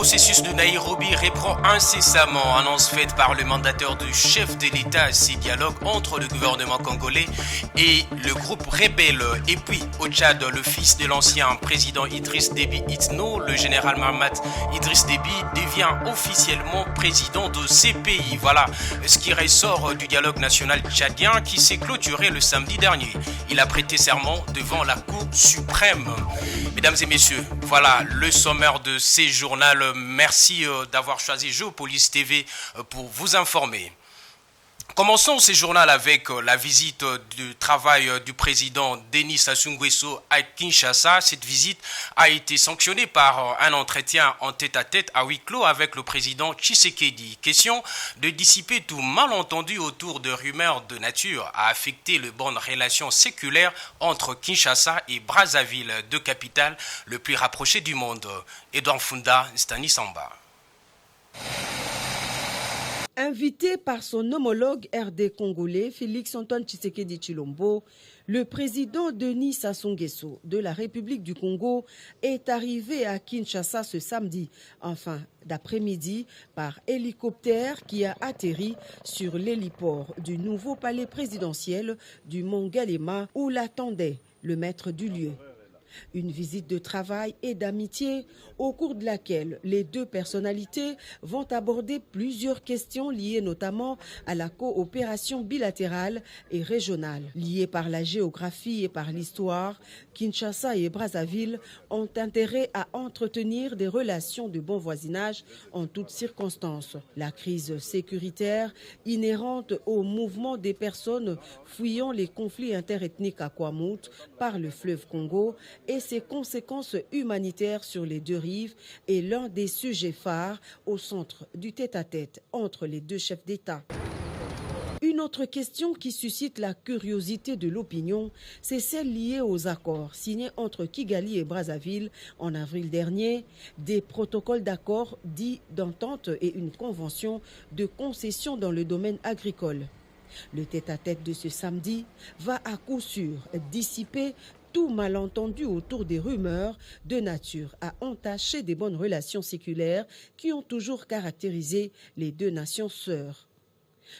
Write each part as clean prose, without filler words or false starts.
processus de Nairobi reprend incessamment, annonce faite par le mandataire du chef de l'État. Ces dialogues entre le gouvernement congolais et le groupe rebelle. Et puis au Tchad, le fils de l'ancien président Idriss Déby Itno, le général Mahamat Idriss Déby, devient officiellement président de ces pays. Voilà ce qui ressort du dialogue national tchadien qui s'est clôturé le samedi dernier. Il a prêté serment devant la Cour suprême. Mesdames et messieurs, voilà le sommaire de ces journaux. Merci d'avoir choisi Géopolis TV pour vous informer. Commençons ce journal avec la visite du travail du président Denis Sassou Nguesso à Kinshasa. Cette visite a été sanctionnée par un entretien en tête-à-tête à huis clos avec le président Tshisekedi. Question de dissiper tout malentendu autour de rumeurs de nature à affecter les bonnes relations séculaires entre Kinshasa et Brazzaville, deux capitales le plus rapprochées du monde. Edouard Funda, Stani Samba. Invité par son homologue RD congolais Félix-Antoine Tshisekedi Tshilombo, le président Denis Sassou Nguesso de la République du Congo est arrivé à Kinshasa ce samedi, en fin d'après-midi, par hélicoptère qui a atterri sur l'héliport du nouveau palais présidentiel du Mont Galema où l'attendait le maître du lieu. Une visite de travail et d'amitié au cours de laquelle les deux personnalités vont aborder plusieurs questions liées notamment à la coopération bilatérale et régionale. Liées par la géographie et par l'histoire, Kinshasa et Brazzaville ont intérêt à entretenir des relations de bon voisinage en toutes circonstances. La crise sécuritaire inhérente au mouvement des personnes fuyant les conflits interethniques à Kwamouth par le fleuve Congo et ses conséquences humanitaires sur les deux rives est l'un des sujets phares au centre du tête-à-tête entre les deux chefs d'État. Une autre question qui suscite la curiosité de l'opinion, c'est celle liée aux accords signés entre Kigali et Brazzaville en avril dernier, des protocoles d'accords dits d'entente et une convention de concession dans le domaine agricole. Le tête-à-tête de ce samedi va à coup sûr dissiper tout malentendu autour des rumeurs de nature à entacher des bonnes relations séculaires qui ont toujours caractérisé les deux nations sœurs.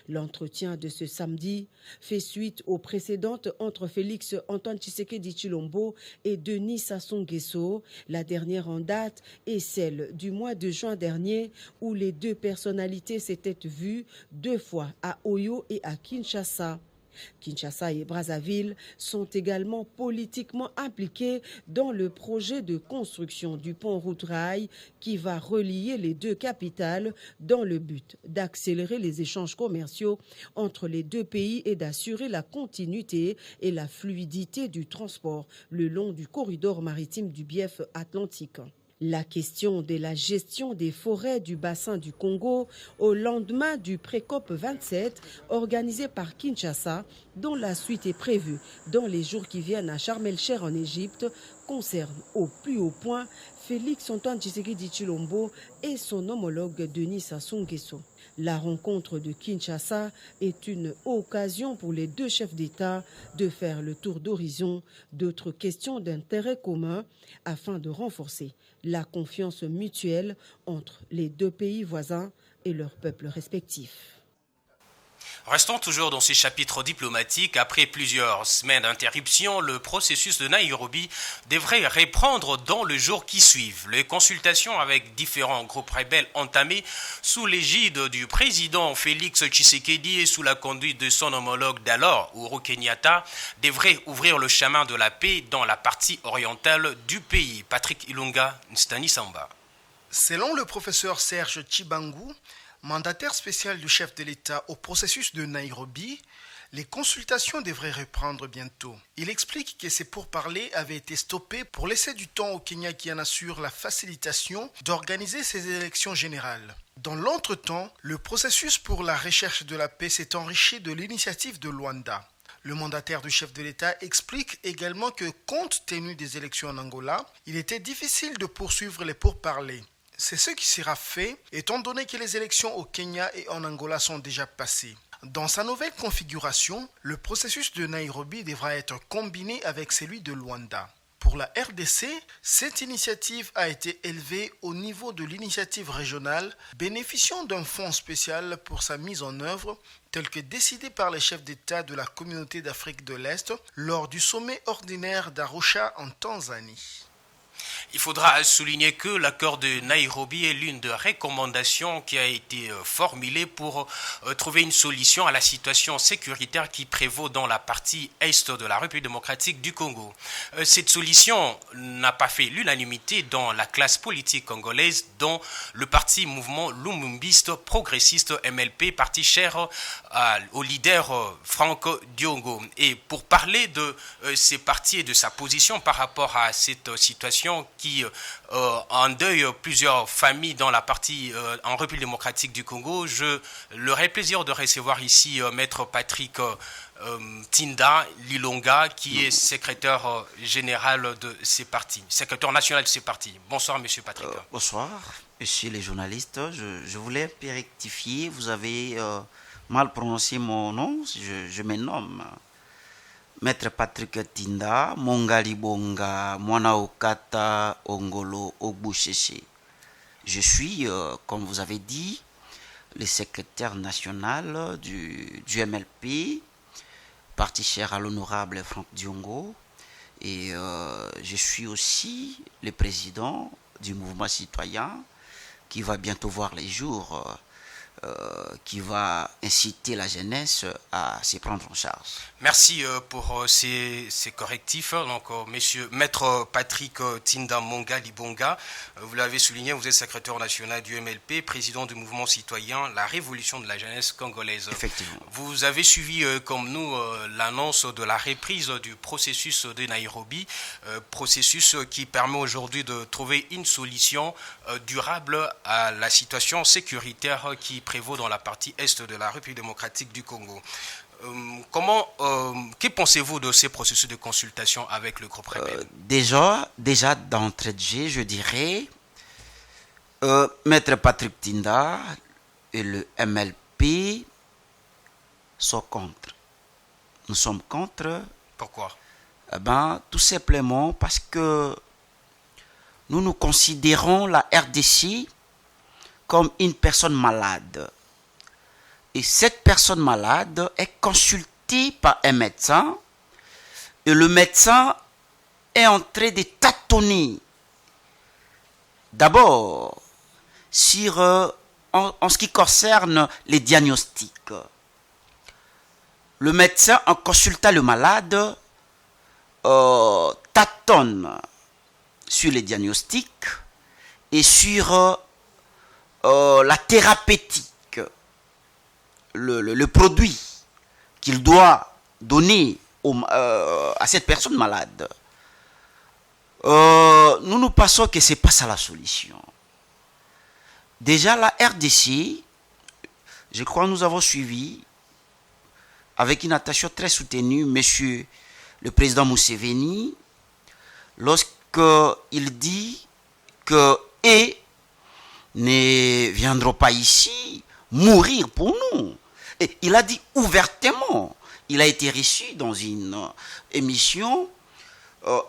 L'entretien de ce samedi fait suite aux précédentes entre Félix-Antoine Tshisekedi Tshilombo et Denis Sassou Nguesso. La dernière en date est celle du mois de juin dernier où les deux personnalités s'étaient vues deux fois à Oyo et à Kinshasa. Kinshasa et Brazzaville sont également politiquement impliqués dans le projet de construction du pont-route rail qui va relier les deux capitales dans le but d'accélérer les échanges commerciaux entre les deux pays et d'assurer la continuité et la fluidité du transport le long du corridor maritime du bief atlantique. La question de la gestion des forêts du bassin du Congo au lendemain du pré-COP 27 organisé par Kinshasa, dont la suite est prévue dans les jours qui viennent à Sharm el-Cheikh en Égypte, concerne au plus haut point Félix-Antoine Tshisekedi Tshilombo et son homologue Denis Sassou Nguesso. La rencontre de Kinshasa est une occasion pour les deux chefs d'État de faire le tour d'horizon d'autres questions d'intérêt commun afin de renforcer la confiance mutuelle entre les deux pays voisins et leurs peuples respectifs. Restons toujours dans ces chapitres diplomatiques. Après plusieurs semaines d'interruption, le processus de Nairobi devrait reprendre dans les jours qui suivent. Les consultations avec différents groupes rebelles entamées sous l'égide du président Félix Tshisekedi et sous la conduite de son homologue d'alors, Uhuru Kenyatta, devraient ouvrir le chemin de la paix dans la partie orientale du pays. Patrick Ilunga, Stani Samba. Selon le professeur Serge Tshibangu, mandataire spécial du chef de l'État au processus de Nairobi, les consultations devraient reprendre bientôt. Il explique que ces pourparlers avaient été stoppés pour laisser du temps au Kenya qui en assure la facilitation d'organiser ses élections générales. Dans l'entretemps, le processus pour la recherche de la paix s'est enrichi de l'initiative de Luanda. Le mandataire du chef de l'État explique également que, compte tenu des élections en Angola, il était difficile de poursuivre les pourparlers. C'est ce qui sera fait, étant donné que les élections au Kenya et en Angola sont déjà passées. Dans sa nouvelle configuration, le processus de Nairobi devra être combiné avec celui de Luanda. Pour la RDC, cette initiative a été élevée au niveau de l'initiative régionale, bénéficiant d'un fonds spécial pour sa mise en œuvre, tel que décidé par les chefs d'État de la communauté d'Afrique de l'Est lors du sommet ordinaire d'Arusha en Tanzanie. Il faudra souligner que l'accord de Nairobi est l'une des recommandations qui a été formulée pour trouver une solution à la situation sécuritaire qui prévaut dans la partie est de la République démocratique du Congo. Cette solution n'a pas fait l'unanimité dans la classe politique congolaise, dont le parti mouvement lumumbiste progressiste MLP, parti cher au leader Franck Diongo. Et pour parler de ces partis et de sa position par rapport à cette situation qui endeuille plusieurs familles dans la partie en République démocratique du Congo, je leur ai plaisir de recevoir ici Maître Patrick Tinda Lilonga, qui est secrétaire général de ces partis, secrétaire national de ces partis. Bonsoir, Monsieur Patrick. Bonsoir, Monsieur les journalistes. Je voulais un peu rectifier. Vous avez mal prononcé mon nom. Je me nomme Maître Patrick Tinda, Mongali Bonga, Mwanaokata, Ongolo, Ogbusheshe. Je suis, comme vous avez dit, le secrétaire national du MLP, parti cher à l'honorable Franck Diongo, et je suis aussi le président du mouvement citoyen qui va bientôt voir les jours, qui va inciter la jeunesse à se prendre en charge. Merci pour ces correctifs. Donc, Maître Patrick Tinda Monga Libonga, vous l'avez souligné, vous êtes secrétaire national du MLP, président du mouvement citoyen La Révolution de la jeunesse congolaise. Effectivement. Vous avez suivi, comme nous, l'annonce de la reprise du processus de Nairobi, processus qui permet aujourd'hui de trouver une solution durable à la situation sécuritaire qui prévaut dans la partie est de la République démocratique du Congo. Que pensez-vous de ces processus de consultation avec le groupe rebelle? Déjà d'entrée de jeu, je dirais, Maître Patrick Tinda et le MLP sont contre. Nous sommes contre. Pourquoi? Tout simplement parce que nous considérons la RDC comme une personne malade. Et cette personne malade est consultée par un médecin et le médecin est en train de tâtonner. D'abord, en ce qui concerne les diagnostics. Le médecin, en consultant le malade, tâtonne sur les diagnostics et sur la thérapeutique. Le produit qu'il doit donner à cette personne malade. Nous pensons que ce n'est pas ça la solution. Déjà, la RDC, je crois que nous avons suivi avec une attention très soutenue monsieur le président Museveni lorsqu'il dit que ne viendront pas ici mourir pour nous. Et il a dit ouvertement, il a été reçu dans une émission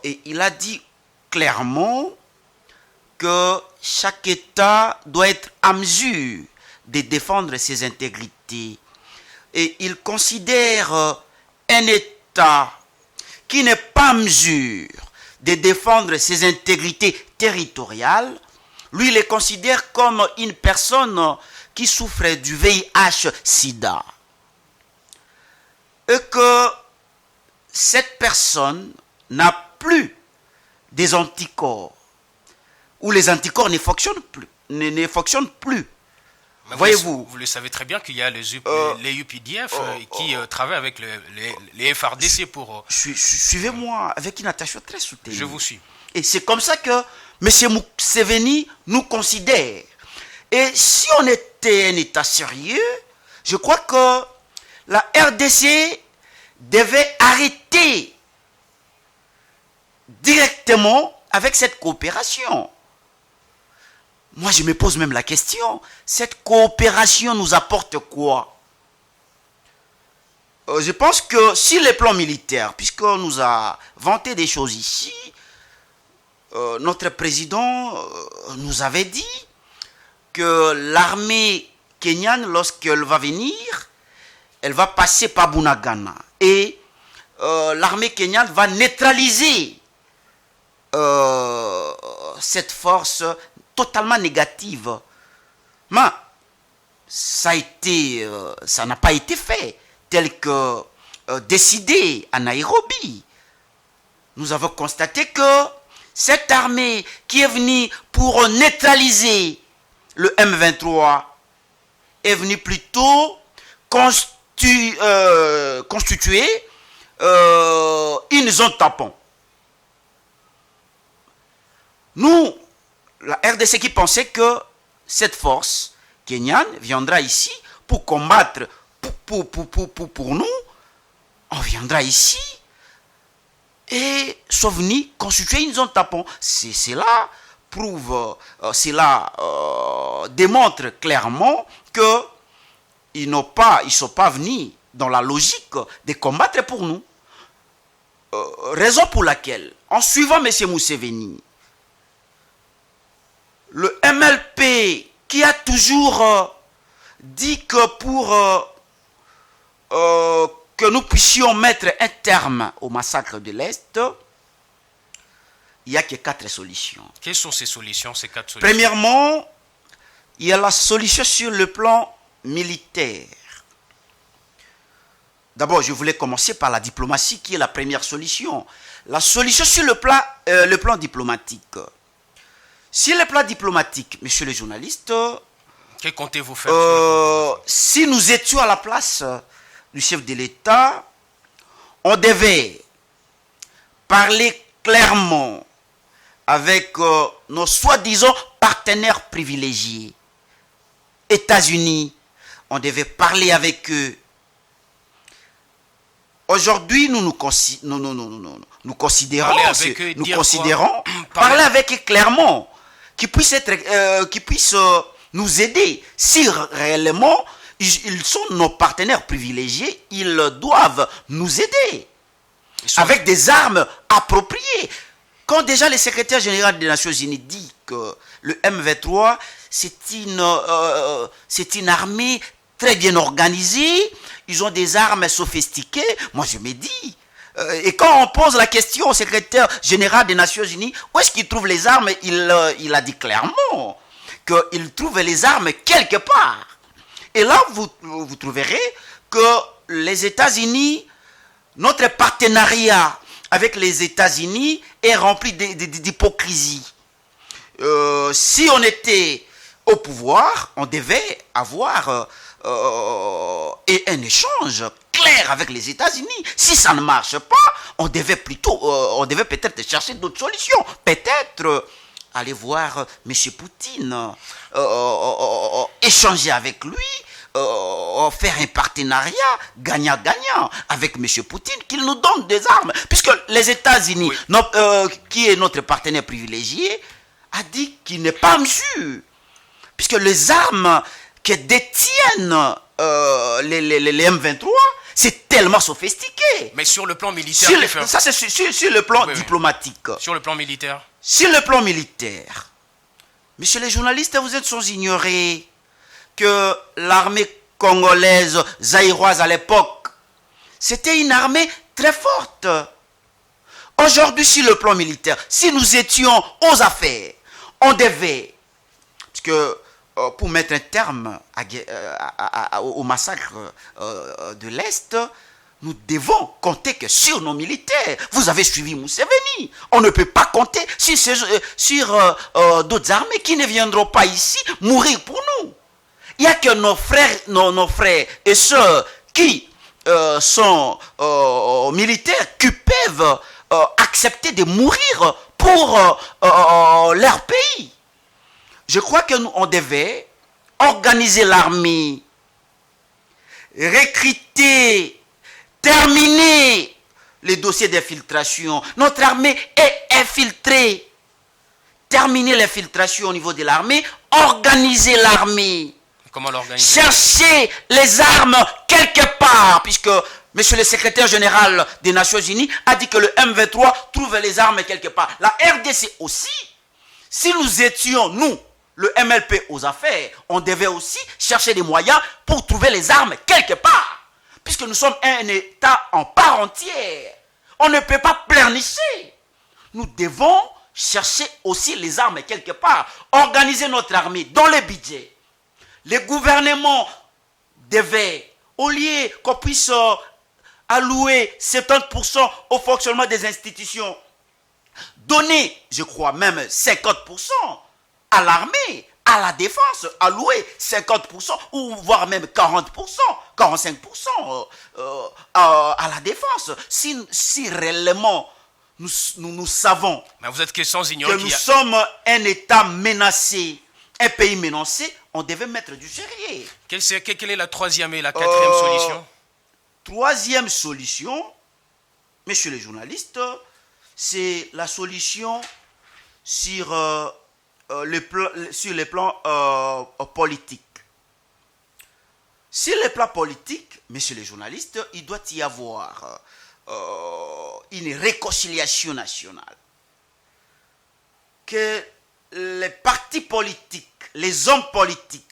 et il a dit clairement que chaque État doit être à mesure de défendre ses intégrités. Et il considère un État qui n'est pas à mesure de défendre ses intégrités territoriales, lui, il les considère comme une personne qui souffrait du VIH-Sida. Et que cette personne n'a plus des anticorps, ou les anticorps ne fonctionnent plus. Voyez-vous, vous le savez très bien qu'il y a les UPDF qui travaillent avec les FRDC pour... Suivez-moi avec une attention très soutenue. Je vous suis. Et c'est comme ça que M. Museveni nous considère. Et si on était un État sérieux, je crois que la RDC devait arrêter directement avec cette coopération. Moi, je me pose même la question, cette coopération nous apporte quoi? Je pense que sur les plans militaires, puisqu'on nous a vanté des choses ici, notre président nous avait dit que l'armée kenyane, lorsqu'elle va venir, elle va passer par Bunagana. Et l'armée kenyane va neutraliser cette force totalement négative. Mais ça n'a pas été fait tel que décidé à Nairobi. Nous avons constaté que cette armée qui est venue pour neutraliser le M23 est venue plutôt constituer une zone tampon. Nous, la RDC qui pensait que cette force kenyane viendra ici pour combattre pour nous, on viendra ici et sont venus constituer une zone tampon. Cela démontre clairement que ils ne sont pas venus dans la logique de combattre pour nous. Raison pour laquelle, en suivant M. Museveni, le MLP qui a toujours dit que pour que nous puissions mettre un terme au massacre de l'Est, il n'y a que 4 solutions. Quelles sont ces solutions, ces 4 solutions? Premièrement, il y a la solution sur le plan militaire. D'abord, je voulais commencer par la diplomatie qui est la première solution. La solution sur le plan diplomatique. Sur le plan diplomatique, messieurs les journalistes, que comptez-vous faire? Si nous étions à la place du chef de l'État, on devait parler clairement avec nos soi-disant partenaires privilégiés. États-Unis, on devait parler avec eux. Aujourd'hui, nous considérons parler avec eux clairement, qu'ils puissent nous aider. Si réellement ils sont nos partenaires privilégiés, ils doivent nous aider avec des armes appropriées. Quand déjà le secrétaire général des Nations Unies dit que le M23 c'est une armée très bien organisée, ils ont des armes sophistiquées, moi je me dis, et quand on pose la question au secrétaire général des Nations Unies, où est-ce qu'il trouve les armes, il a dit clairement qu'il trouve les armes quelque part. Et là, vous trouverez que les États-Unis, notre partenariat avec les États-Unis est rempli d'hypocrisie. Si on était au pouvoir, on devait avoir un échange clair avec les États-Unis. Si ça ne marche pas, on devait peut-être chercher d'autres solutions. Peut-être aller voir M. Poutine, échanger avec lui, faire un partenariat gagnant-gagnant avec M. Poutine, qu'il nous donne des armes. Puisque les États-Unis, qui est notre partenaire privilégié, a dit qu'il n'est pas sûr. Puisque les armes que détiennent les M23, c'est tellement sophistiqué. Mais sur le plan militaire, ça c'est sur le plan diplomatique. Sur le plan militaire. Sur le plan militaire, messieurs les journalistes, vous êtes sans ignorer que l'armée congolaise, zaïroise à l'époque, c'était une armée très forte. Aujourd'hui, sur le plan militaire, si nous étions aux affaires, on devait, parce que pour mettre un terme au massacre de l'Est, nous devons compter que sur nos militaires. Vous avez suivi Museveni. On ne peut pas compter sur d'autres armées qui ne viendront pas ici mourir pour nous. Il n'y a que nos frères et sœurs qui sont militaires qui peuvent accepter de mourir pour leur pays. Je crois que nous, on devait organiser l'armée, recruter, terminer les dossiers d'infiltration. Notre armée est infiltrée. Terminer l'infiltration au niveau de l'armée, organiser l'armée. Comment l'organiser? Chercher les armes quelque part, puisque Monsieur le secrétaire général des Nations Unies a dit que le M23 trouve les armes quelque part. La RDC aussi, si nous étions, nous, le MLP aux affaires, on devait aussi chercher des moyens pour trouver les armes quelque part. Puisque nous sommes un État en part entière. On ne peut pas pleurnicher. Nous devons chercher aussi les armes quelque part. Organiser notre armée dans le budget. Les gouvernements devaient, au lieu qu'on puisse allouer 70% au fonctionnement des institutions, donner, je crois même 50% à l'armée, à la défense, allouer 50% ou voire même 40%, 45% à la défense. Si réellement nous savons Mais vous êtes que sans ignorer que nous sommes un État menacé, un pays menacé, on devait mettre du sérieux. Quelle est la troisième et la quatrième solution? Troisième solution, messieurs les journalistes, c'est la solution sur les plans politiques. Sur les plans politiques, messieurs les journalistes, il doit y avoir une réconciliation nationale. Que les partis politiques, les hommes politiques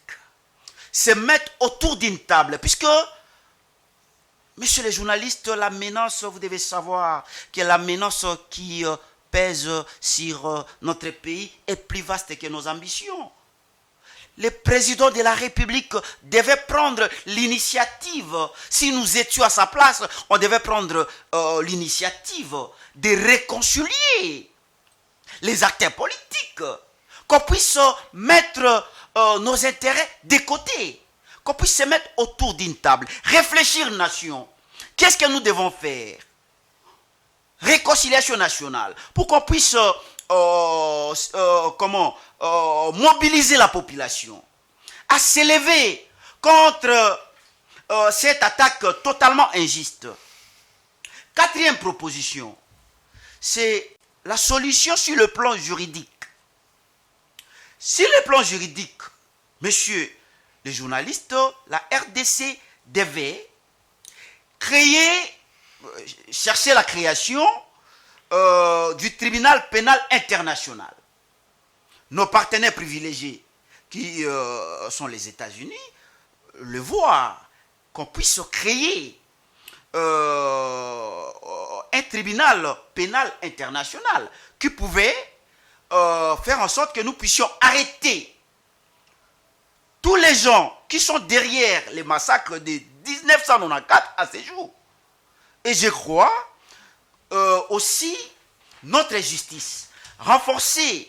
se mettent autour d'une table, puisque, messieurs les journalistes, la menace, vous devez savoir que la menace qui pèse sur notre pays est plus vaste que nos ambitions. Le président de la République devait prendre l'initiative. Si nous étions à sa place, on devait prendre l'initiative de réconcilier les acteurs politiques, qu'on puisse mettre nos intérêts de côté, qu'on puisse se mettre autour d'une table, réfléchir nation. Qu'est-ce que nous devons faire? Réconciliation nationale, pour qu'on puisse mobiliser la population à s'élever contre cette attaque totalement injuste. Quatrième proposition, c'est la solution sur le plan juridique. Sur le plan juridique, messieurs les journalistes, la RDC devait chercher la création du tribunal pénal international. Nos partenaires privilégiés, qui sont les États-Unis, le voient, qu'on puisse créer un tribunal pénal international qui pouvait faire en sorte que nous puissions arrêter tous les gens qui sont derrière les massacres de 1994 à ce jour. Et je crois aussi notre justice, renforcer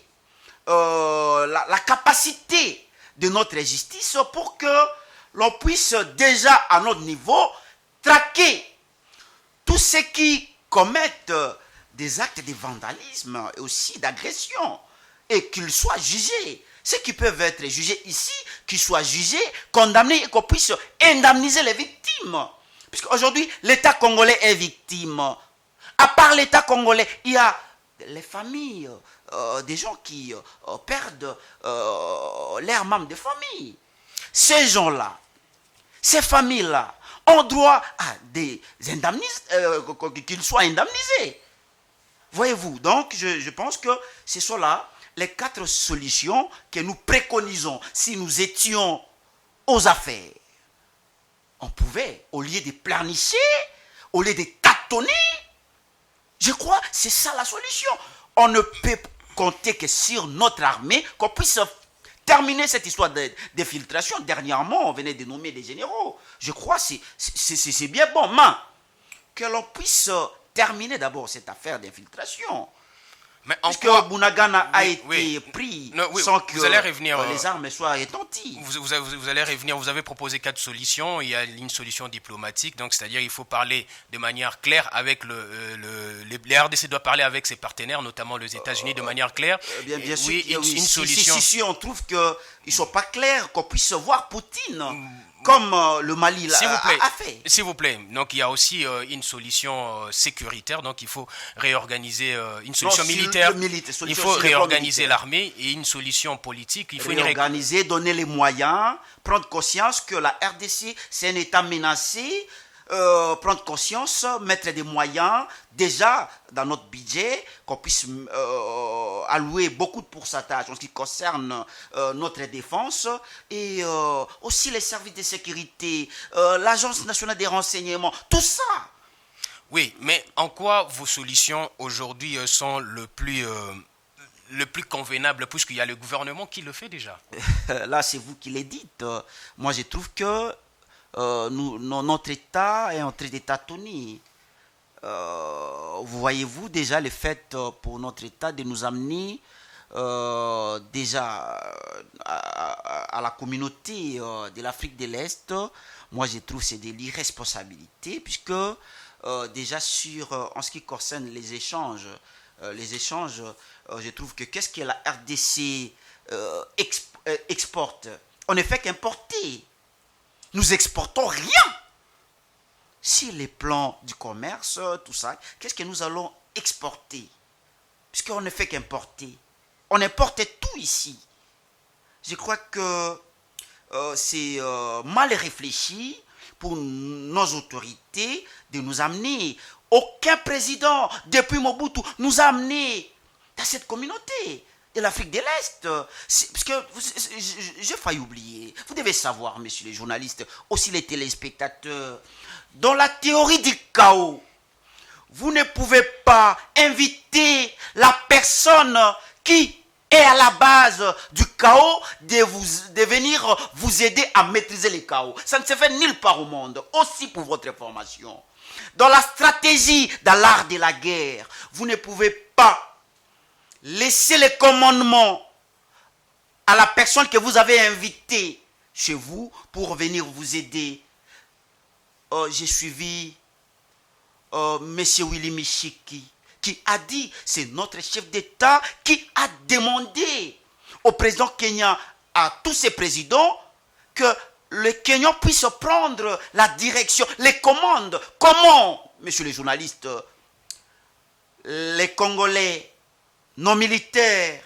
la capacité de notre justice pour que l'on puisse déjà à notre niveau traquer tous ceux qui commettent des actes de vandalisme et aussi d'agression et qu'ils soient jugés. Ceux qui peuvent être jugés ici, qu'ils soient jugés, condamnés et qu'on puisse indemniser les victimes. Puisqu'aujourd'hui, l'État congolais est victime. À part l'État congolais, il y a les familles, des gens qui perdent leurs membres de famille. Ces gens-là, ces familles-là, ont droit à des indemnisations, qu'ils soient indemnisés. Voyez-vous, donc je pense que ce sont là les 4 solutions que nous préconisons si nous étions aux affaires. On pouvait, au lieu de planifier, au lieu de tâtonner, je crois que c'est ça la solution. On ne peut compter que sur notre armée, qu'on puisse terminer cette histoire d'infiltration. Dernièrement, on venait de nommer des généraux. Je crois que c'est bien bon, mais que l'on puisse terminer d'abord cette affaire d'infiltration. Mais puisque Bunagana a été pris sans que les armes soient retenties. Vous allez revenir, vous avez proposé 4 solutions, il y a une solution diplomatique, donc c'est-à-dire il faut parler de manière claire avec les RDC doit parler avec ses partenaires, notamment les États-Unis, de manière claire. Bien sûr, une solution. Si on trouve qu'ils ne sont pas clairs, qu'on puisse voir Poutine comme le Mali a fait. S'il vous plaît, donc il y a aussi une solution sécuritaire, donc il faut réorganiser une solution militaire. Il faut réorganiser l'armée et une solution politique. Il faut réorganiser, donner les moyens, prendre conscience que la RDC, c'est un État menacé prendre conscience, mettre des moyens déjà dans notre budget, qu'on puisse allouer beaucoup de pourcentage en ce qui concerne notre défense et aussi les services de sécurité, l'Agence nationale des renseignements, tout ça. Oui, mais en quoi vos solutions aujourd'hui sont le plus convenables, puisqu'il y a le gouvernement qui le fait déjà? Là, c'est vous qui le dites. Moi, je trouve que notre État est en train d'État-tonie. Voyez-vous déjà le fait pour notre État de nous amener déjà à la communauté de l'Afrique de l'Est. Moi, je trouve que c'est de l'irresponsabilité, puisque déjà en ce qui concerne les échanges, je trouve que qu'est-ce que la RDC exporte? On ne fait qu'importer. Nous exportons rien. Sur les plans du commerce, tout ça, qu'est-ce que nous allons exporter? Puisqu'on ne fait qu'importer. On importe tout ici. Je crois que c'est mal réfléchi pour nos autorités de nous amener. Aucun président, depuis Mobutu, nous a amenés dans cette communauté de l'Afrique de l'Est. Parce que j'ai failli oublier. Vous devez savoir, messieurs les journalistes, aussi les téléspectateurs, dans la théorie du chaos, vous ne pouvez pas inviter la personne qui est à la base du chaos de venir vous aider à maîtriser le chaos. Ça ne se fait nulle part au monde. Aussi pour votre information. Dans la stratégie, dans l'art de la guerre, vous ne pouvez pas laisser les commandements à la personne que vous avez invitée chez vous pour venir vous aider. J'ai suivi M. Willy Michiki qui a dit, c'est notre chef d'État qui a demandé au président kenyan, à tous ses présidents, que le Kenya puisse prendre la direction, les commandes. Comment, messieurs les journalistes, les Congolais, nos militaires,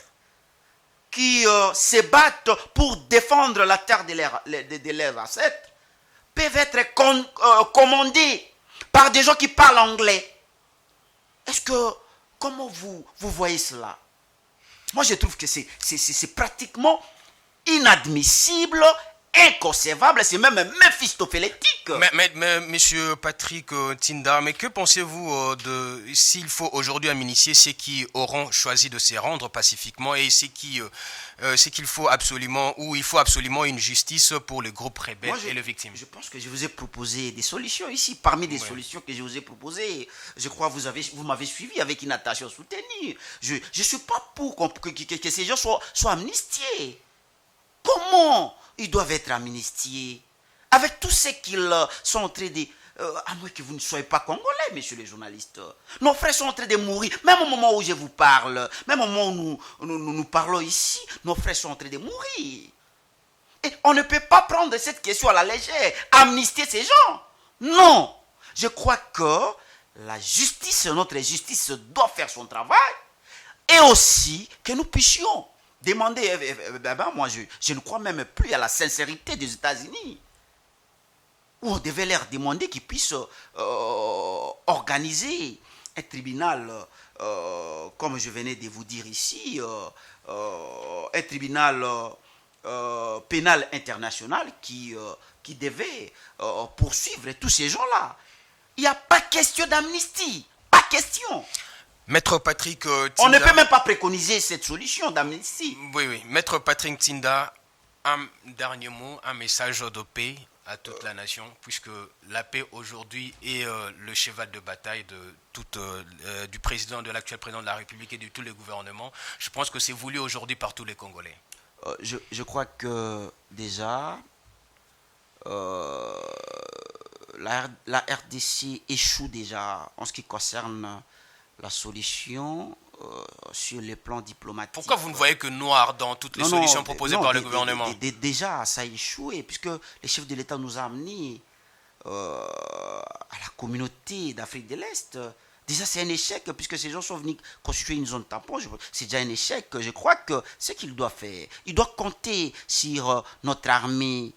qui se battent pour défendre la terre de leurs ancêtres, peuvent être commandés par des gens qui parlent anglais? Est-ce que, comment vous voyez cela? Moi, je trouve que c'est pratiquement inadmissible, inconcevable, c'est même méphistophélétique. Mais monsieur Patrick Tinda, mais que pensez-vous de s'il faut aujourd'hui amnistier ceux qui auront choisi de se rendre pacifiquement et ceux qu'il faut absolument, ou il faut absolument une justice pour le groupe rebelle et les victimes? Je pense que je vous ai proposé des solutions ici. Parmi les solutions que je vous ai proposées, je crois que vous m'avez suivi avec une attention soutenue. Je ne suis pas pour que ces gens soient amnistiés. Comment ils doivent être amnistiés? Avec tout ce qu'ils sont en train de... à moins que vous ne soyez pas congolais, messieurs les journalistes. Nos frères sont en train de mourir. Même au moment où je vous parle, même au moment où nous parlons ici, nos frères sont en train de mourir. Et on ne peut pas prendre cette question à la légère. Amnistier ces gens. Non. Je crois que la justice, notre justice doit faire son travail. Et aussi que nous puissions demander, moi je ne crois même plus à la sincérité des États-Unis, où on devait leur demander qu'ils puissent organiser un tribunal, comme je venais de vous dire ici, un tribunal pénal international qui devait poursuivre tous ces gens-là. Il n'y a pas question d'amnistie, pas question. Maître Patrick Tinda, on ne peut même pas préconiser cette solution d'amnistie. Oui. Maître Patrick Tinda, un dernier mot, un message de paix à toute la nation, puisque la paix aujourd'hui est le cheval de bataille du président, de l'actuel président de la République et de tous les gouvernements. Je pense que c'est voulu aujourd'hui par tous les Congolais. Je crois que déjà, la RDC échoue déjà en ce qui concerne la solution sur le plan diplomatique. Pourquoi vous ne voyez que noir dans toutes les solutions proposées par le gouvernement? Déjà, ça a échoué, puisque le chef de l'État nous a amenés à la communauté d'Afrique de l'Est. Déjà, c'est un échec, puisque ces gens sont venus constituer une zone tampon. C'est déjà un échec. Je crois que ce qu'il doit faire, il doit compter sur notre armée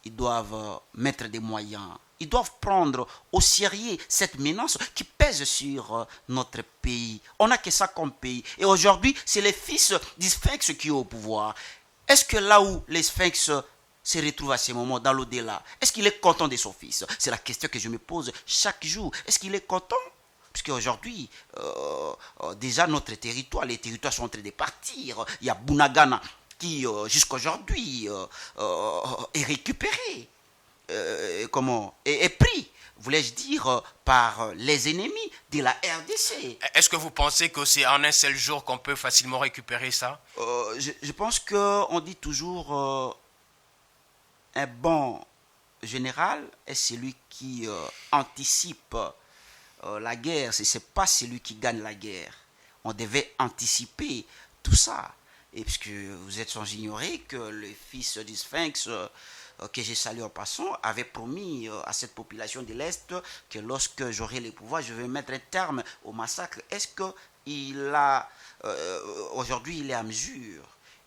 ils doivent mettre des moyens. Ils doivent prendre au sérieux cette menace qui pèse sur notre pays. On n'a que ça comme pays. Et aujourd'hui, c'est les fils du Sphinx qui sont au pouvoir. Est-ce que là où les Sphinx se retrouvent à ce moment, dans l'au-delà, est-ce qu'il est content de son fils? C'est la question que je me pose chaque jour. Est-ce qu'il est content? Puisque aujourd'hui, déjà notre territoire, les territoires sont en train de partir. Il y a Bunagana qui, jusqu'à aujourd'hui, est récupéré. Est pris, voulais-je dire, par les ennemis de la RDC. Est-ce que vous pensez que c'est en un seul jour qu'on peut facilement récupérer ça? Je pense qu'on dit toujours un bon général est celui qui anticipe la guerre. Ce n'est pas celui qui gagne la guerre. On devait anticiper tout ça. Et puisque vous êtes sans ignorer que le fils du Sphinx, que j'ai salué en passant, avait promis à cette population de l'Est que lorsque j'aurai le pouvoir, je vais mettre un terme au massacre. Est-ce qu'il a, aujourd'hui, il est à mesure?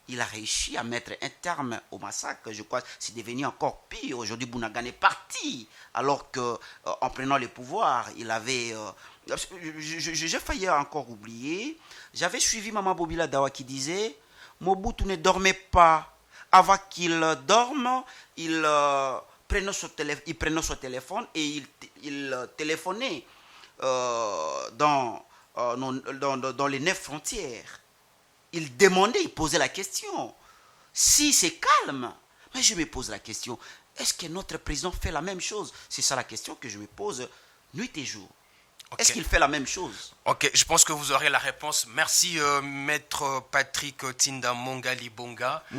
Il a réussi à mettre un terme au massacre. Je crois que c'est devenu encore pire. Aujourd'hui, Bunagana est parti, alors qu'en prenant le pouvoir, il avait... j'ai failli encore oublier. J'avais suivi Maman Bobila Dawa qui disait « Mobutu ne dormait pas. Avant qu'il dorme, il prenait son téléphone et il téléphonait dans les 9 frontières. Il demandait, il posait la question. Si c'est calme, mais je me pose la question, est-ce que notre président fait la même chose? C'est ça la question que je me pose nuit et jour. Okay. Est-ce qu'il fait la même chose? Ok, je pense que vous aurez la réponse. Merci, maître Patrick Tinda Mongali Bonga. Je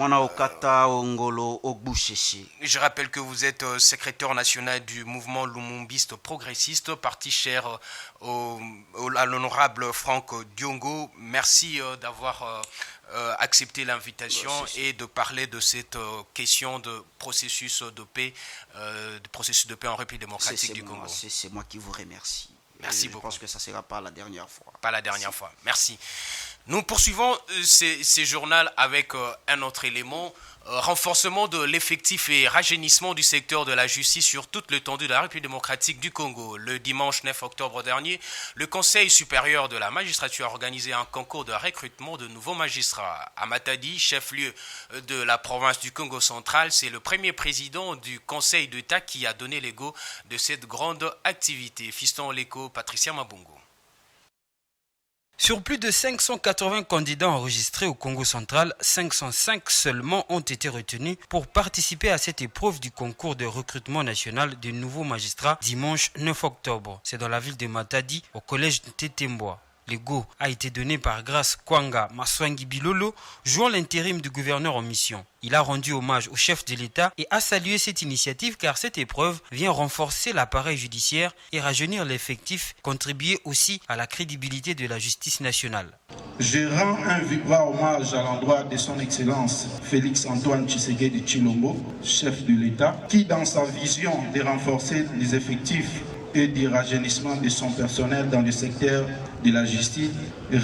rappelle que vous êtes secrétaire national du mouvement lumumbiste progressiste, parti cher à l'honorable Franck Diongo. Merci d'avoir accepté l'invitation et de parler de cette question de processus de paix en République démocratique du Congo. C'est moi qui vous remercie. Merci beaucoup. Je pense que ça ne sera pas la dernière fois. Pas la dernière fois. Merci. Nous poursuivons ces journaux avec un autre élément. Renforcement de l'effectif et rajeunissement du secteur de la justice sur toute l'étendue de la République démocratique du Congo. Le dimanche 9 octobre dernier, le Conseil supérieur de la magistrature a organisé un concours de recrutement de nouveaux magistrats. À Matadi, chef-lieu de la province du Congo central, c'est le premier président du Conseil d'État qui a donné l'égo de cette grande activité. Fiston Leko, Patricia Mabungo. Sur plus de 580 candidats enregistrés au Congo central, 505 seulement ont été retenus pour participer à cette épreuve du concours de recrutement national des nouveaux magistrats dimanche 9 octobre. C'est dans la ville de Matadi, au collège de Tetemboa. Le go a été donné par Grace Kwanga Maswangi Bilolo, jouant l'intérim du gouverneur en mission. Il a rendu hommage au chef de l'État et a salué cette initiative car cette épreuve vient renforcer l'appareil judiciaire et rajeunir l'effectif, contribuer aussi à la crédibilité de la justice nationale. Je rends un vibrant hommage à l'endroit de son Excellence Félix Antoine Tshisekedi Tshilombo, chef de l'État, qui dans sa vision de renforcer les effectifs et du rajeunissement de son personnel dans le secteur de la justice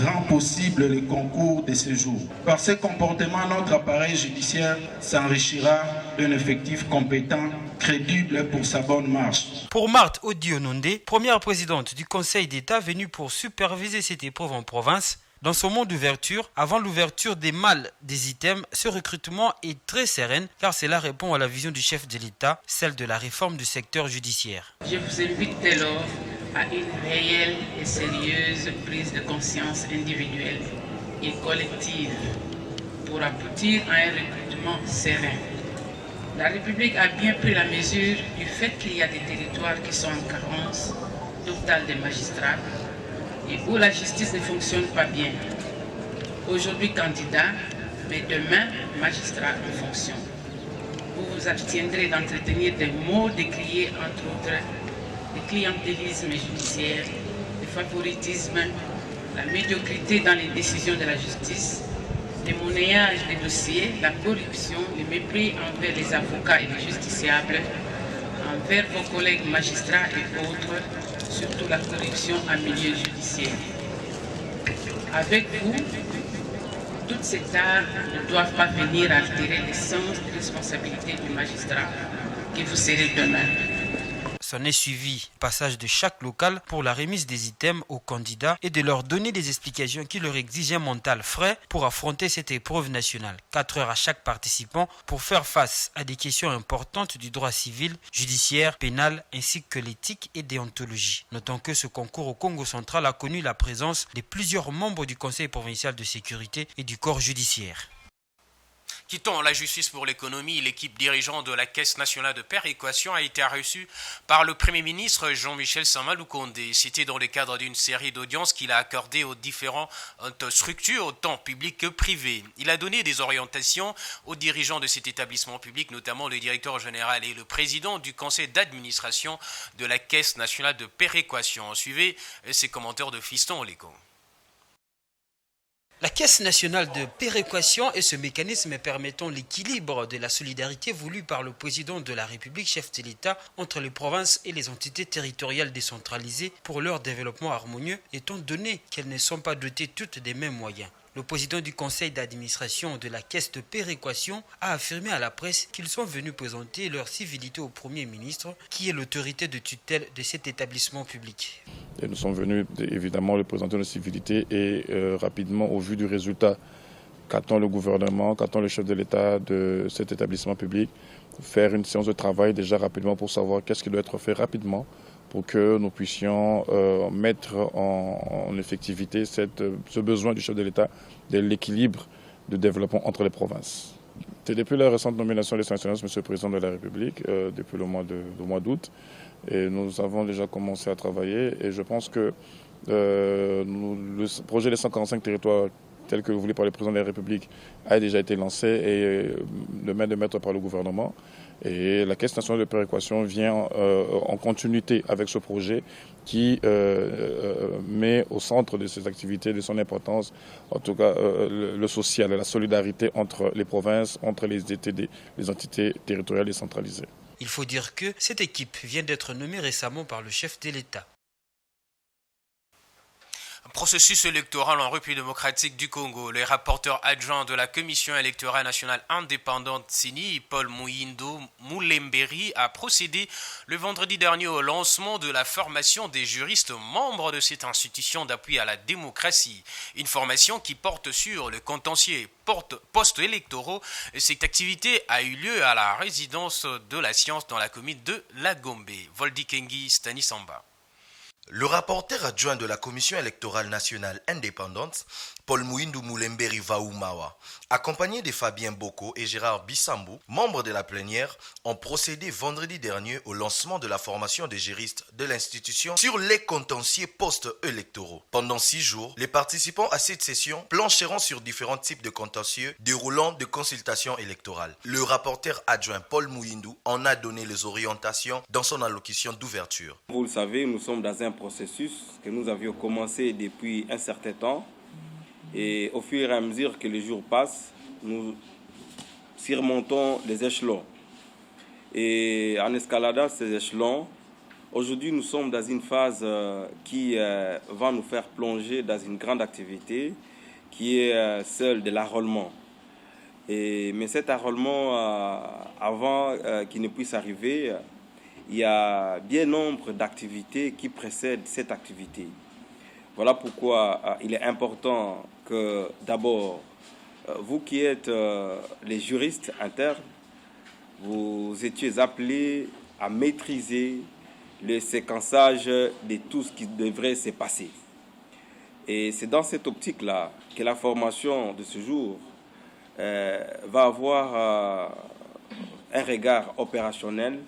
rend possible le concours de ce jour. Par ce comportement, notre appareil judiciaire s'enrichira d'un effectif compétent, crédible pour sa bonne marche. Pour Marthe Odiononde, première présidente du Conseil d'État venue pour superviser cette épreuve en province, dans son monde d'ouverture, avant l'ouverture des malles des items, ce recrutement est très serein car cela répond à la vision du chef de l'État, celle de la réforme du secteur judiciaire. Je vous invite dès lors à une réelle et sérieuse prise de conscience individuelle et collective pour aboutir à un recrutement serein. La République a bien pris la mesure du fait qu'il y a des territoires qui sont en carence totale des magistrats et où la justice ne fonctionne pas bien. Aujourd'hui candidat, mais demain magistrat en fonction. Vous vous abstiendrez d'entretenir des mots décriés entre autres le clientélisme judiciaire, le favoritisme, la médiocrité dans les décisions de la justice, le monnayage des dossiers, la corruption, le mépris envers les avocats et les justiciables, envers vos collègues magistrats et autres, surtout la corruption en milieu judiciaire. Avec vous, toutes ces tares ne doivent pas venir altérer le sens de responsabilité du magistrat que vous serez demain. S'en est suivi passage de chaque local pour la remise des items aux candidats et de leur donner des explications qui leur exigent un mental frais pour affronter cette épreuve nationale. 4 heures à chaque participant pour faire face à des questions importantes du droit civil, judiciaire, pénal ainsi que l'éthique et déontologie. Notons que ce concours au Congo central a connu la présence de plusieurs membres du Conseil provincial de sécurité et du corps judiciaire. Quittons la justice pour l'économie, l'équipe dirigeante de la Caisse nationale de péréquation a été reçue par le Premier ministre Jean-Michel Sama Lukonde. C'était dans le cadre d'une série d'audiences qu'il a accordées aux différentes structures, tant publiques que privées. Il a donné des orientations aux dirigeants de cet établissement public, notamment le directeur général et le président du conseil d'administration de la Caisse nationale de péréquation. Suivez ces commentaires de Fiston Léco. La Caisse nationale de péréquation est ce mécanisme permettant l'équilibre de la solidarité voulu par le président de la République, chef de l'État, entre les provinces et les entités territoriales décentralisées pour leur développement harmonieux, étant donné qu'elles ne sont pas dotées toutes des mêmes moyens. Le président du conseil d'administration de la Caisse de péréquation a affirmé à la presse qu'ils sont venus présenter leur civilité au Premier ministre, qui est l'autorité de tutelle de cet établissement public. Et nous sommes venus évidemment le présenter nos civilités et rapidement, au vu du résultat qu'attend le gouvernement, qu'attend le chef de l'État de cet établissement public, faire une séance de travail déjà rapidement pour savoir qu'est-ce qui doit être fait rapidement pour que nous puissions mettre en effectivité ce besoin du chef de l'État de l'équilibre de développement entre les provinces. C'est depuis la récente nomination de l'excellence, Monsieur le Président de la République, depuis le mois d'août, et nous avons déjà commencé à travailler et je pense que le projet des 145 territoires tel que voulu par le Président de la République a déjà été lancé et de main de maître par le gouvernement. Et la Caisse nationale de péréquation vient en continuité avec ce projet qui met au centre de ses activités, de son importance, en tout cas le social, la solidarité entre les provinces, entre les entités territoriales décentralisées. Il faut dire que cette équipe vient d'être nommée récemment par le chef de l'État. Processus électoral en République démocratique du Congo. Le rapporteur adjoint de la Commission électorale nationale indépendante CENI, Paul Muyindu Mulemberi, a procédé le vendredi dernier au lancement de la formation des juristes membres de cette institution d'appui à la démocratie. Une formation qui porte sur le contentieux post-électoraux. Cette activité a eu lieu à la résidence de la science dans la commune de Lagombe. Voldikengi Stanisamba. Le rapporteur adjoint de la Commission électorale nationale indépendante, Paul Muyindu Mulemberi Vaoumawa, accompagné de Fabien Boko et Gérard Bissambou, membres de la plénière, ont procédé vendredi dernier au lancement de la formation des juristes de l'institution sur les contentieux post-électoraux. Pendant 6 jours, les participants à cette session plancheront sur différents types de contentieux déroulant de consultations électorales. Le rapporteur adjoint Paul Muyindu en a donné les orientations dans son allocution d'ouverture. Vous le savez, nous sommes dans un processus que nous avions commencé depuis un certain temps. Et au fur et à mesure que les jours passent, nous surmontons les échelons. Et en escaladant ces échelons, aujourd'hui nous sommes dans une phase qui va nous faire plonger dans une grande activité qui est celle de l'enrôlement. Mais cet enrôlement, avant qu'il ne puisse arriver, il y a bien nombre d'activités qui précèdent cette activité. Voilà pourquoi il est important que d'abord, vous qui êtes les juristes internes, vous étiez appelés à maîtriser le séquençage de tout ce qui devrait se passer. Et c'est dans cette optique-là que la formation de ce jour va avoir un regard opérationnel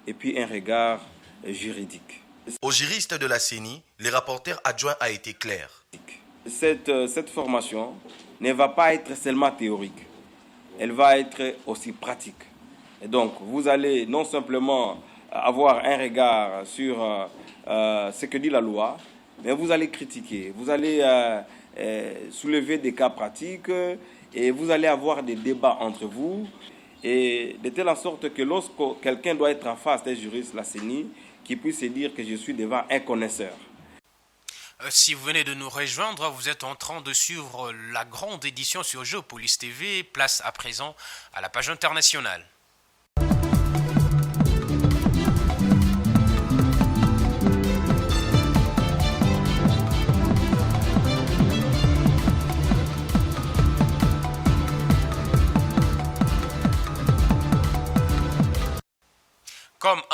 et puis un regard juridique. Aux juristes de la CENI, le rapporteur adjoint a été clair. Cette formation ne va pas être seulement théorique, elle va être aussi pratique. Et donc, vous allez non simplement avoir un regard sur ce que dit la loi, mais vous allez critiquer, vous allez soulever des cas pratiques et vous allez avoir des débats entre vous, et de telle sorte que lorsque quelqu'un doit être en face des juristes de la CENI, qu'il puisse se dire que je suis devant un connaisseur. Si vous venez de nous rejoindre, vous êtes en train de suivre la grande édition sur Géopolis TV. Place à présent à la page internationale.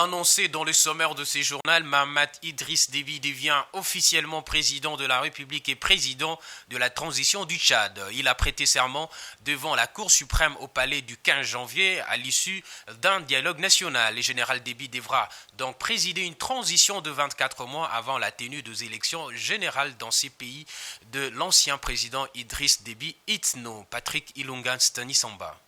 Annoncé dans le sommaire de ce journal, Mahamat Idriss Déby devient officiellement président de la République et président de la transition du Tchad. Il a prêté serment devant la Cour suprême au palais du 15 janvier à l'issue d'un dialogue national. Le général Déby devra donc présider une transition de 24 mois avant la tenue des élections générales dans ces pays de l'ancien président Idriss Déby Itno. Patrick Ilungan Stanisamba.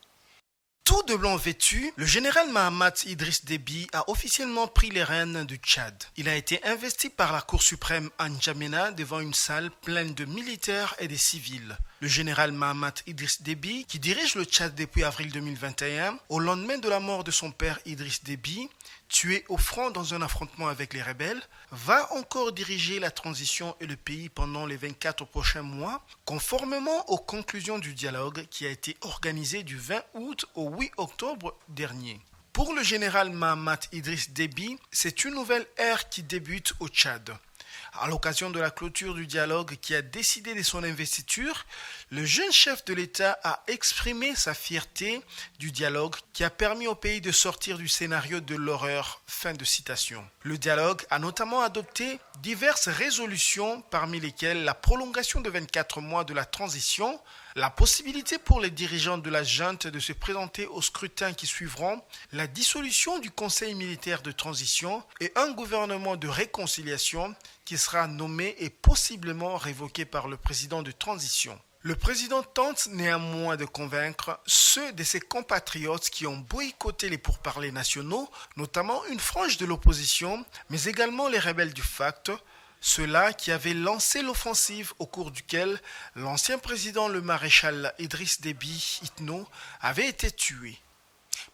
Tout de blanc vêtu, le général Mahamat Idriss Déby a officiellement pris les rênes du Tchad. Il a été investi par la Cour suprême à N'Djamena devant une salle pleine de militaires et de civils. Le général Mahamat Idriss Déby, qui dirige le Tchad depuis avril 2021, au lendemain de la mort de son père Idriss Déby, tué au front dans un affrontement avec les rebelles, va encore diriger la transition et le pays pendant les 24 prochains mois, conformément aux conclusions du dialogue qui a été organisé du 20 août au 8 octobre dernier. Pour le général Mahamat Idriss Déby, c'est une nouvelle ère qui débute au Tchad. À l'occasion de la clôture du dialogue qui a décidé de son investiture, le jeune chef de l'État a exprimé sa fierté du dialogue qui a permis au pays de sortir du scénario de l'horreur. Fin de citation. Le dialogue a notamment adopté diverses résolutions, parmi lesquelles la prolongation de 24 mois de la transition, la possibilité pour les dirigeants de la junte de se présenter aux scrutins qui suivront, la dissolution du Conseil militaire de transition et un gouvernement de réconciliation qui sera nommé et possiblement révoqué par le président de transition. Le président tente néanmoins de convaincre ceux de ses compatriotes qui ont boycotté les pourparlers nationaux, notamment une frange de l'opposition, mais également les rebelles du FACT, ceux-là qui avaient lancé l'offensive au cours duquel l'ancien président le maréchal Idriss Déby Itno avait été tué.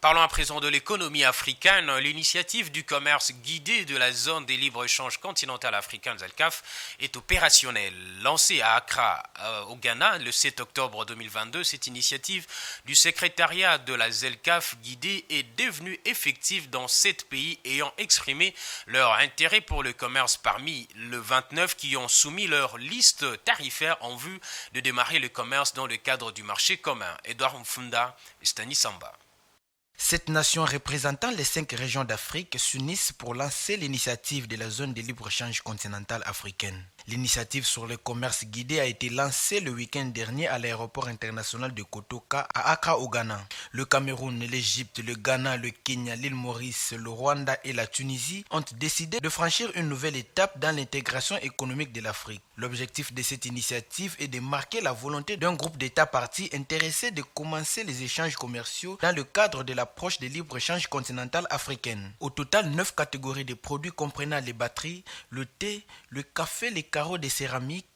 Parlons à présent de l'économie africaine. L'initiative du commerce guidé de la zone des libres-échanges continentale africaine ZLECAf est opérationnelle. Lancée à Accra, au Ghana, le 7 octobre 2022, cette initiative du secrétariat de la ZLECAf guidée est devenue effective dans 7 pays ayant exprimé leur intérêt pour le commerce parmi les 29 qui ont soumis leur liste tarifaire en vue de démarrer le commerce dans le cadre du marché commun. Edouard Mfunda et Stanisamba. 7 nations représentant les 5 régions d'Afrique s'unissent pour lancer l'initiative de la zone de libre-échange continentale africaine. L'initiative sur le commerce guidé a été lancée le week-end dernier à l'aéroport international de Kotoka à Accra au Ghana. Le Cameroun, l'Égypte, le Ghana, le Kenya, l'île Maurice, le Rwanda et la Tunisie ont décidé de franchir une nouvelle étape dans l'intégration économique de l'Afrique. L'objectif de cette initiative est de marquer la volonté d'un groupe d'États parties intéressés de commencer les échanges commerciaux dans le cadre de l'approche de libre-échange continentale africaine. Au total, 9 catégories de produits comprenant les batteries, le thé, le café, les carreaux de céramique,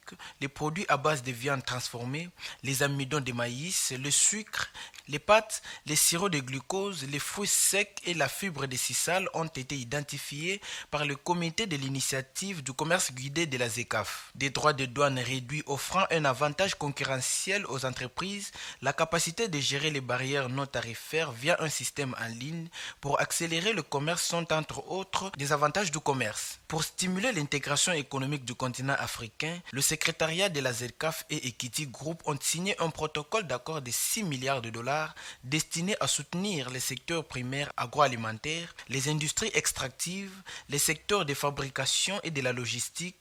les produits à base de viande transformée, les amidons de maïs, le sucre, les pâtes, les sirops de glucose, les fruits secs et la fibre de sisal ont été identifiés par le comité de l'initiative du commerce guidé de la ZLECAf. Des droits de douane réduits offrant un avantage concurrentiel aux entreprises, la capacité de gérer les barrières non tarifaires via un système en ligne pour accélérer le commerce sont entre autres des avantages du commerce. Pour stimuler l'intégration économique du continent africain, le secrétariat de la ZLECAf et Equity Group ont signé un protocole d'accord de 6 milliards de dollars destiné à soutenir les secteurs primaires agroalimentaires, les industries extractives, les secteurs de fabrication et de la logistique,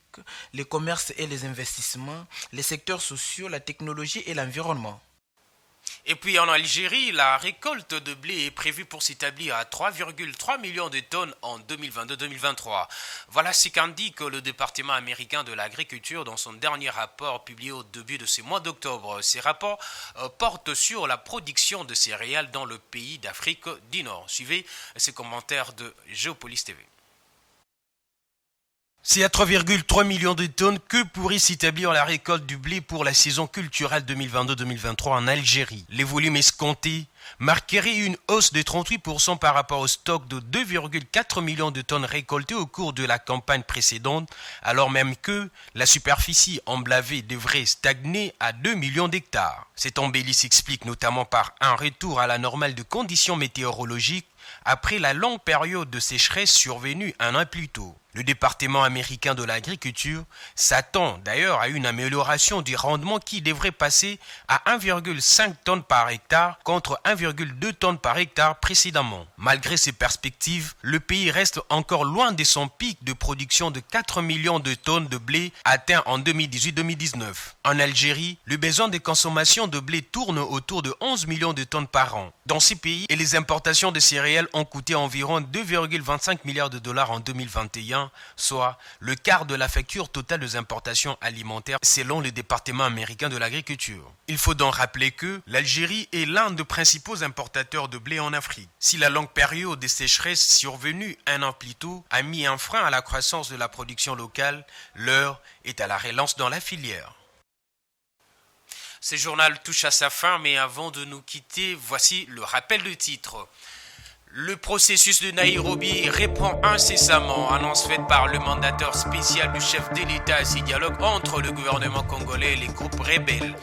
les commerces et les investissements, les secteurs sociaux, la technologie et l'environnement. Et puis en Algérie, la récolte de blé est prévue pour s'établir à 3,3 millions de tonnes en 2022-2023. Voilà ce qu'indique le département américain de l'agriculture dans son dernier rapport publié au début de ce mois d'octobre. Ces rapports portent sur la production de céréales dans le pays d'Afrique du Nord. Suivez ces commentaires de Géopolis TV. C'est à 3,3 millions de tonnes que pourrait s'établir la récolte du blé pour la saison culturelle 2022-2023 en Algérie. Les volumes escomptés marqueraient une hausse de 38% par rapport au stock de 2,4 millions de tonnes récoltées au cours de la campagne précédente, alors même que la superficie emblavée devrait stagner à 2 millions d'hectares. Cette embellie s'explique notamment par un retour à la normale de conditions météorologiques après la longue période de sécheresse survenue un an plus tôt. Le département américain de l'agriculture s'attend d'ailleurs à une amélioration du rendement qui devrait passer à 1,5 tonnes par hectare contre 1,2 tonnes par hectare précédemment. Malgré ces perspectives, le pays reste encore loin de son pic de production de 4 millions de tonnes de blé atteint en 2018-2019. En Algérie, le besoin de consommation de blé tourne autour de 11 millions de tonnes par an. Dans ces pays, les importations de céréales ont coûté environ 2,25 milliards de dollars en 2021, soit le quart de la facture totale des importations alimentaires selon le département américain de l'agriculture. Il faut donc rappeler que l'Algérie est l'un des principaux importateurs de blé en Afrique. Si la longue période de sécheresse survenue un an plus tôt a mis un frein à la croissance de la production locale, l'heure est à la relance dans la filière. Ce journal touche à sa fin, mais avant de nous quitter, voici le rappel de titre. Le processus de Nairobi reprend incessamment, annonce faite par le mandataire spécial du chef de l'État à ce dialogue entre le gouvernement congolais et les groupes rebelles.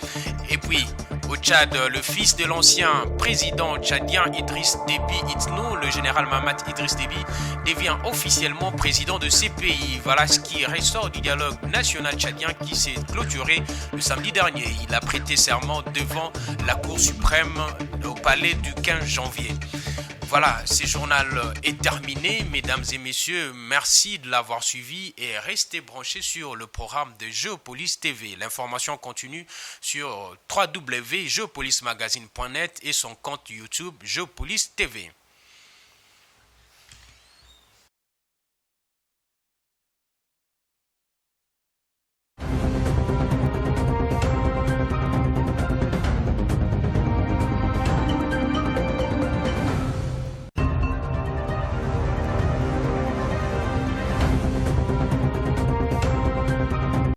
Et puis, au Tchad, le fils de l'ancien président tchadien Idriss Déby Itno, le général Mahamat Idriss Déby, devient officiellement président de ces pays. Voilà ce qui ressort du dialogue national tchadien qui s'est clôturé le samedi dernier. Il a prêté serment devant la Cour suprême au palais du 15 janvier. Voilà, ce journal est terminé. Mesdames et messieurs, merci de l'avoir suivi et restez branchés sur le programme de Géopolis TV. L'information continue sur www.geopolismagazine.net et son compte YouTube Géopolis TV.